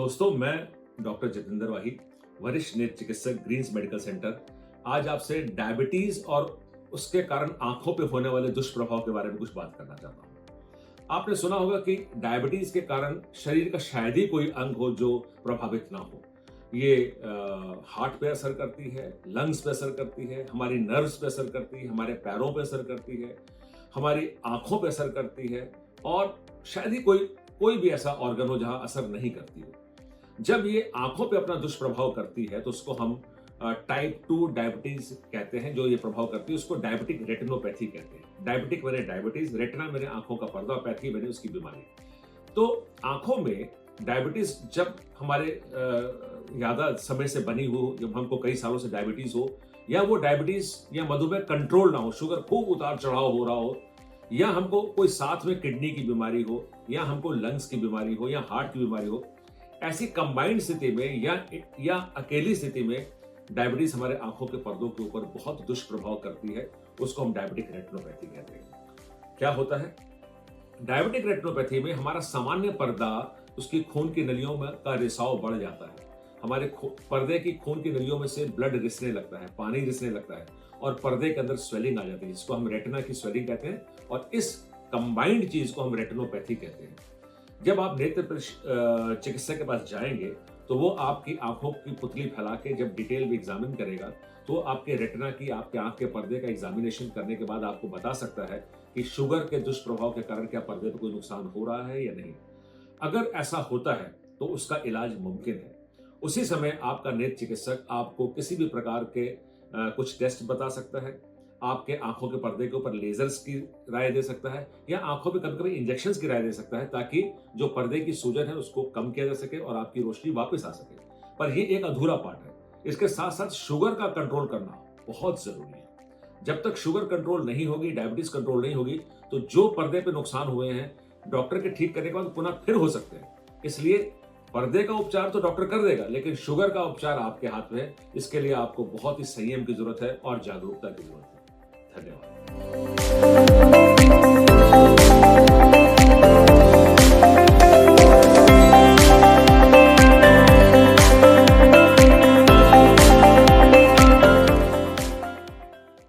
दोस्तों, मैं डॉक्टर जितेंद्र वाही, वरिष्ठ नेत्र चिकित्सक, ग्रीन्स मेडिकल सेंटर, आज आपसे डायबिटीज और उसके कारण आंखों पे होने वाले दुष्प्रभाव के बारे में कुछ बात करना चाहता हूं। आपने सुना होगा कि डायबिटीज के कारण शरीर का शायद ही कोई अंग हो जो प्रभावित ना हो। ये हार्ट पे असर करती है, लंग्स पे असर करती है, हमारी नर्व्स पे असर करती है, हमारे पैरों पे असर करती है, हमारी आंखों पे असर करती है और शायद ही कोई भी ऐसा ऑर्गन हो जहां असर नहीं करती हो। जब ये आंखों पे अपना दुष्प्रभाव करती है तो उसको हम टाइप 2 डायबिटीज कहते हैं। जो ये प्रभाव करती है उसको डायबिटिक रेटिनोपैथी कहते हैं। डायबिटिक मैंने डायबिटीज, रेटिना मैंने आंखों का पर्दा, पैथी मैंने उसकी बीमारी। तो आंखों में डायबिटीज जब हमारे ज्यादा समय से बनी हो, जब हमको कई सालों से डायबिटीज हो, या वो डायबिटीज या मधुमेह कंट्रोल ना हो, शुगर खूब उतार चढ़ाव हो रहा हो, या हमको कोई साथ में किडनी की बीमारी हो, या हमको लंग्स की बीमारी हो, या हार्ट की बीमारी हो, ऐसी कंबाइंड स्थिति में या अकेली स्थिति में डायबिटीज हमारे आंखों के पर्दों के ऊपर बहुत दुष्प्रभाव करती है। उसको हम डायबिटिक रेटिनोपैथी कहते हैं। क्या होता है डायबिटिक रेटिनोपैथी में? हमारा सामान्य पर्दा, उसकी खून की नलियों में का रिसाव बढ़ जाता है। हमारे पर्दे की खून की नलियों में से ब्लड रिसने लगता है, पानी रिसने लगता है और पर्दे के अंदर स्वेलिंग आ जाती है, जिसको हम रेटिना की स्वेलिंग कहते हैं। और इस कंबाइंड चीज को हम रेटिनोपैथी कहते हैं। जब आप नेत्र चिकित्सक के पास जाएंगे तो वो आपकी आंखों की पुतली फैला के जब डिटेल में एग्जामिन करेगा तो आपके रेटिना की, आपके आंख के पर्दे का एग्जामिनेशन करने के बाद आपको बता सकता है कि शुगर के दुष्प्रभाव के कारण क्या पर्दे पर कोई नुकसान हो रहा है या नहीं। अगर ऐसा होता है तो उसका इलाज मुमकिन है। उसी समय आपका नेत्र चिकित्सक आपको किसी भी प्रकार के कुछ टेस्ट बता सकता है, आपके आंखों के पर्दे के ऊपर लेजर्स की राय दे सकता है, या आंखों पे कभी-कभी इंजेक्शंस की राय दे सकता है, ताकि जो पर्दे की सूजन है उसको कम किया जा सके और आपकी रोशनी वापस आ सके। पर ये एक अधूरा पार्ट है। इसके साथ साथ शुगर का कंट्रोल करना बहुत जरूरी है। जब तक शुगर कंट्रोल नहीं होगी, डायबिटीज कंट्रोल नहीं होगी, तो जो पर्दे पे नुकसान हुए हैं डॉक्टर के ठीक करने के बाद पुनः फिर हो सकते हैं। इसलिए पर्दे का उपचार तो डॉक्टर कर देगा, लेकिन शुगर का उपचार आपके हाथ में है। इसके लिए आपको बहुत ही संयम की जरूरत है और जागरूकता की जरूरत है। धन्यवाद।